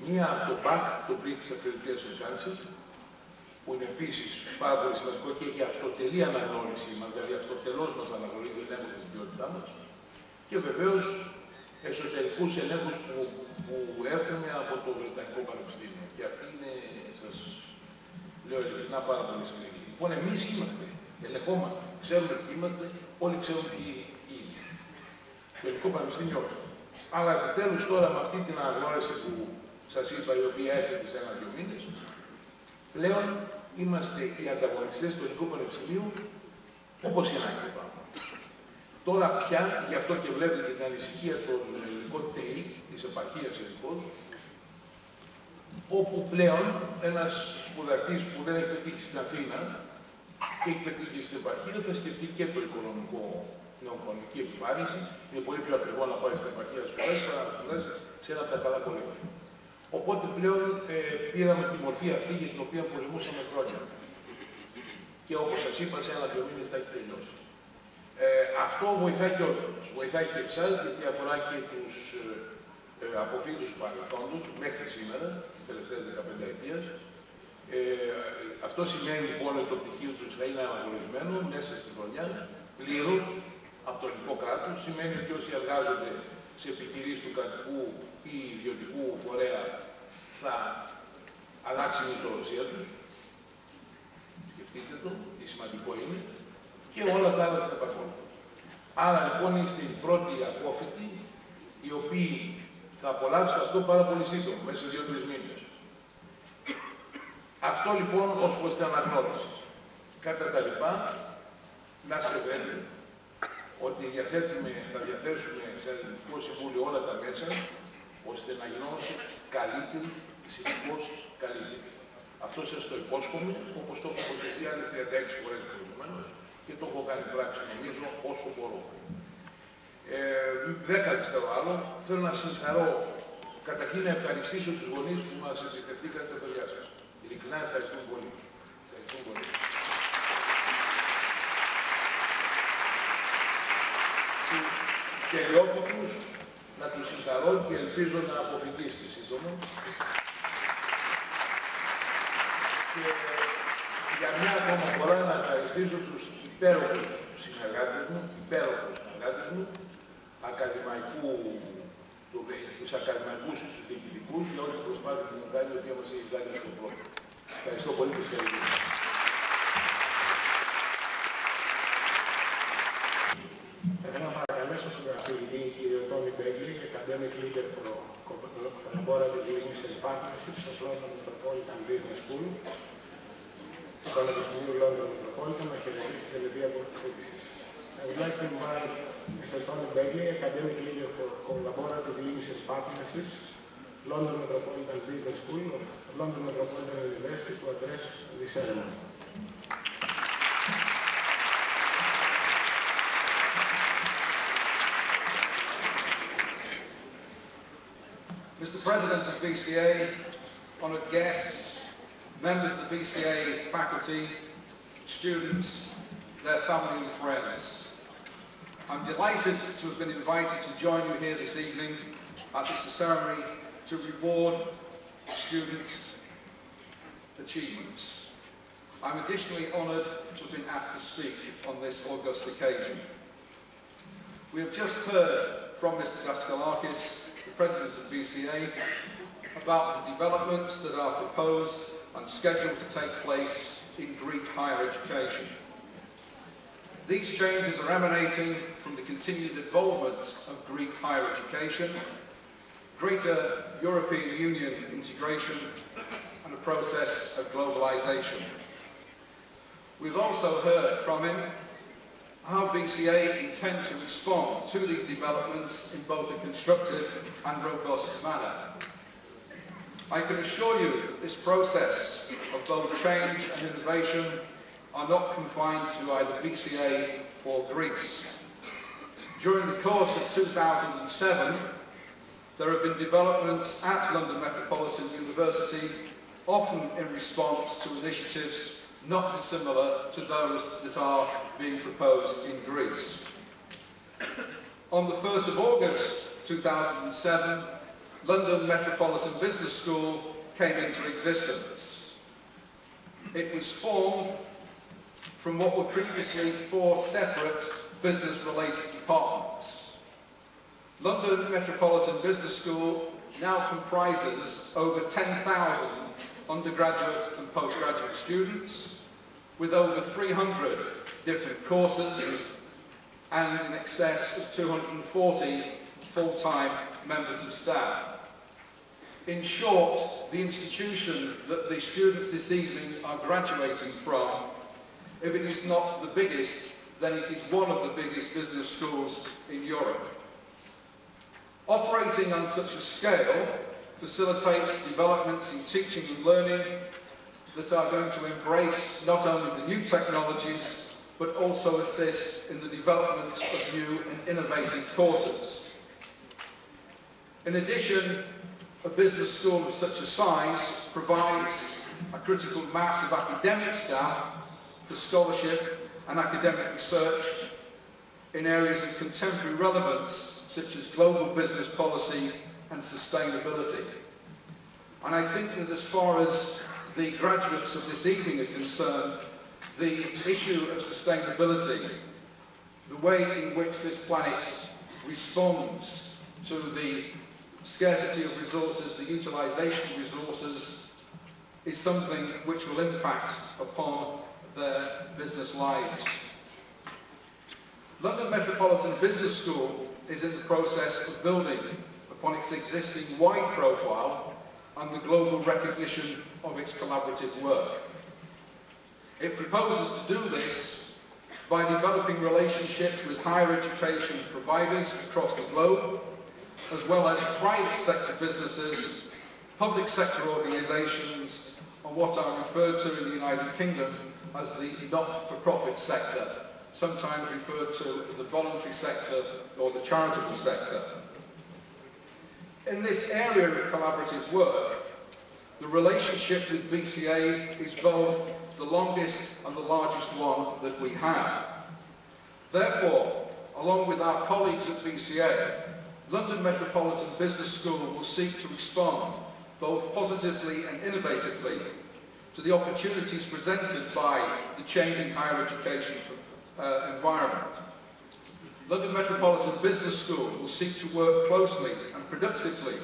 Μία από το ΠΑΚ, το British Accreditation Council, που είναι επίσης πάρα πολύ σημαντικό και έχει αυτοτελή αναγνώριση μας, δηλαδή αυτοτελώς μας αναγνωρίζει ελέγχου της ποιότητά μας, και βεβαίως εσωτερικούς ελέγχους που έχουμε από το Βρετανικό Πανεπιστήμιο. Και αυτή είναι, σας λέω ειλικρινά, πάρα πολύ σημαντική. Λοιπόν, εμείς είμαστε, ελεγχόμαστε, ξέρουμε ποιοι είμαστε, όλοι ξέρουν ποιοι είναι. Το Ελληνικό Πανεπιστήμιο. Αλλά επιτέλους τώρα με αυτή την αναγνώριση που σας είπα, η οποία έρχεται σε 1-2 μήνες, πλέον είμαστε οι ανταγωνιστές του Ελληνικού Πανεπιστημίου, όπως και να είναι πάνω. Τώρα πια, γι' αυτό και βλέπετε την ανησυχία των ελληνικών ΤΕΙ, της επαρχίας ειδικώς, όπου πλέον ένας σπουδαστής που δεν έχει πετύχει στην Αθήνα και έχει πετύχει στην επαρχία θα σκεφτεί και το οικονομικό, την οικονομική επιβάρυνση. Είναι πολύ πιο ακριβό να πάρει στην επαρχία να σπουδάσει παρά να σπουδάσει σε ένα από τα καλά κολέγια. Οπότε πλέον πήραμε τη μορφή αυτή για την οποία πολεμούσαμε χρόνια. Και όπως σας είπα, σε 1-2 μήνες θα έχει τελειώσει. Αυτό βοηθάει και όλους. Βοηθάει και εσάς, γιατί αφορά και τους αποφύτους του παρελθόντος μέχρι σήμερα, τις τελευταίες 15 ετίας. Αυτό σημαίνει λοιπόν ότι το πτυχίο τους θα είναι αναγνωρισμένο μέσα στη χρονιά, πλήρως από το ελληνικό κράτος. Σημαίνει ότι όσοι εργάζονται σε επιχειρήσεις του κρατικού ή ιδιωτικού φορέα θα αλλάξει η μισθολογία τους. Σκεφτείτε το, τι σημαντικό είναι. Και όλα τα άλλα στα επακόλουθα. Άρα λοιπόν είστε οι πρώτοι απόφοιτοι, οι οποίοι θα απολαύσετε αυτό πάρα πολύ σύντομα, μέσα σε 2-3 μήνες. Αυτό λοιπόν ως προς την αναγνώριση. Κατά τα λοιπά, να είστε βέβαιοι ότι θα διαθέσουμε σε Ελληνικό Συμβούλιο όλα τα μέσα, ώστε να γινόμαστε καλύτεροι, συνεχώς καλύτεροι. Αυτό σας το υπόσχομαι, όπως το έχω προσεχθεί άλλες 36 φορές προηγουμένως και το έχω κάνει πράξη, νομίζω, όσο μπορώ. Δεν καθυστερώ άλλο. Θέλω να συγχαρώ, καταρχήν να ευχαριστήσω τους γονείς που μας εμπιστευτήκατε τα παιδιά σας. Ειλικρινά ευχαριστούμε πολύ. Ευχαριστούμε πολύ. Τους τελειόπιτους να τους συγχαρώ και ελπίζω να αποφοιτήσετε σύντομα. Και για μια ακόμα φορά να ευχαριστήσω τους υπέροχους συνεργάτες μου, τους ακαδημαϊκούς τους διοικητικούς, για όλη την προσπάθεια που μου κάνει, η οποία μας έχει κάνει στον πρώτο. Ευχαριστώ πολύ και ευχαριστώ. Θα ήθελα να παρακαλέσω τον καθηγητή κ. Τόμι Begley, academic leader for collaborative business and partnerships of London Metropolitan Business School, του Πανεπιστημίου London Metropolitan, να χαιρετήσει την τελετή αποφοίτησης. I would like to invite Mr. Tony Begley, academic leader for collaborative business and partnerships, London Metropolitan Business School of London Metropolitan University, to address the ceremony. Mr. President of BCA, honoured guests, members of the BCA faculty, students, their family and friends. I'm delighted to have been invited to join you here this evening at this ceremony to reward student achievements. I'm additionally honoured to have been asked to speak on this august occasion. We have just heard from Mr. Daskalakis, the President of BCA, about the developments that are proposed and scheduled to take place in Greek higher education. These changes are emanating from the continued involvement of Greek higher education, greater European Union integration, and a process of globalisation. We've also heard from him how BCA intend to respond to these developments in both a constructive and robust manner. I can assure you that this process of both change and innovation are not confined to either BCA or Greece. During the course of 2007, there have been developments at London Metropolitan University, often in response to initiatives not dissimilar to those that are being proposed in Greece. On the 1st of August 2007, London Metropolitan Business School came into existence. It was formed from what were previously 4 separate business-related departments. London Metropolitan Business School now comprises over 10,000 undergraduate and postgraduate students, with over 300 different courses and in excess of 240 full-time members of staff. In short, the institution that the students this evening are graduating from, if it is not the biggest, then it is one of the biggest business schools in Europe. Operating on such a scale facilitates developments in teaching and learning that are going to embrace not only the new technologies, but also assist in the development of new and innovative courses. In addition, a business school of such a size provides a critical mass of academic staff for scholarship and academic research in areas of contemporary relevance, such as global business policy and sustainability. And I think that as far as the graduates of this evening are concerned, the issue of sustainability, the way in which this planet responds to the scarcity of resources, the utilisation of resources, is something which will impact upon their business lives. London Metropolitan Business School is in the process of building upon its existing wide profile and the global recognition of its collaborative work. It proposes to do this by developing relationships with higher education providers across the globe, as well as private sector businesses, public sector organisations, and what are referred to in the United Kingdom as the not-for-profit sector, sometimes referred to as the voluntary sector or the charitable sector. In this area of collaborative work, the relationship with BCA is both the longest and the largest one that we have. Therefore, along with our colleagues at BCA, London Metropolitan Business School will seek to respond both positively and innovatively to the opportunities presented by the changing higher education environment. London Metropolitan Business School will seek to work closely and productively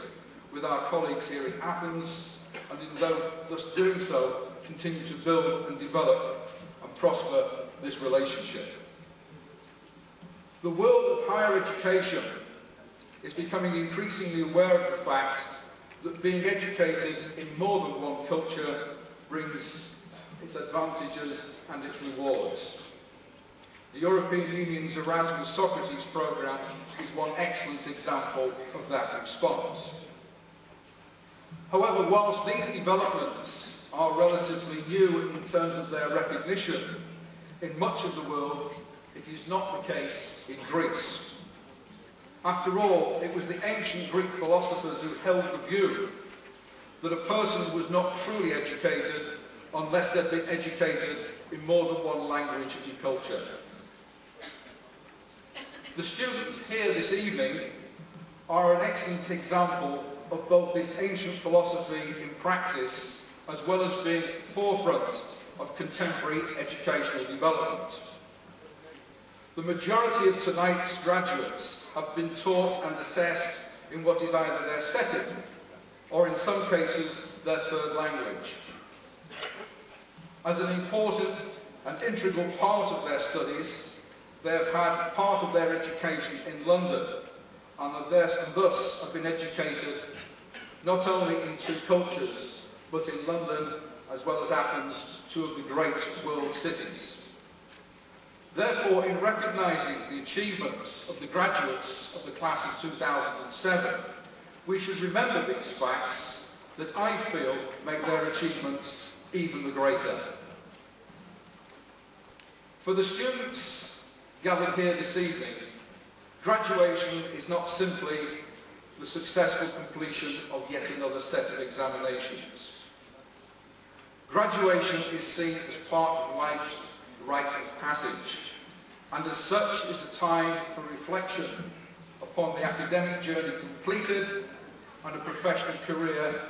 with our colleagues here in Athens, and in thus doing so, continue to build and develop and prosper this relationship. The world of higher education is becoming increasingly aware of the fact that being educated in more than one culture brings its advantages and its rewards. The European Union's Erasmus Socrates programme is one excellent example of that response. However, whilst these developments are relatively new in terms of their recognition, in much of the world it is not the case in Greece. After all, it was the ancient Greek philosophers who held the view that a person was not truly educated unless they'd been educated in more than one language and culture. The students here this evening are an excellent example of both this ancient philosophy in practice, as well as being at the forefront of contemporary educational development. The majority of tonight's graduates have been taught and assessed in what is either their second, or in some cases, their third language. As an important and integral part of their studies, they have had part of their education in London, and thus have been educated not only in two cultures, but in London as well as Athens, two of the great world cities. Therefore, in recognising the achievements of the graduates of the class of 2007, we should remember these facts that I feel make their achievements even the greater. For the students gathered here this evening, graduation is not simply the successful completion of yet another set of examinations. Graduation is seen as part of life's rite of passage, and as such is a time for reflection upon the academic journey completed and a professional career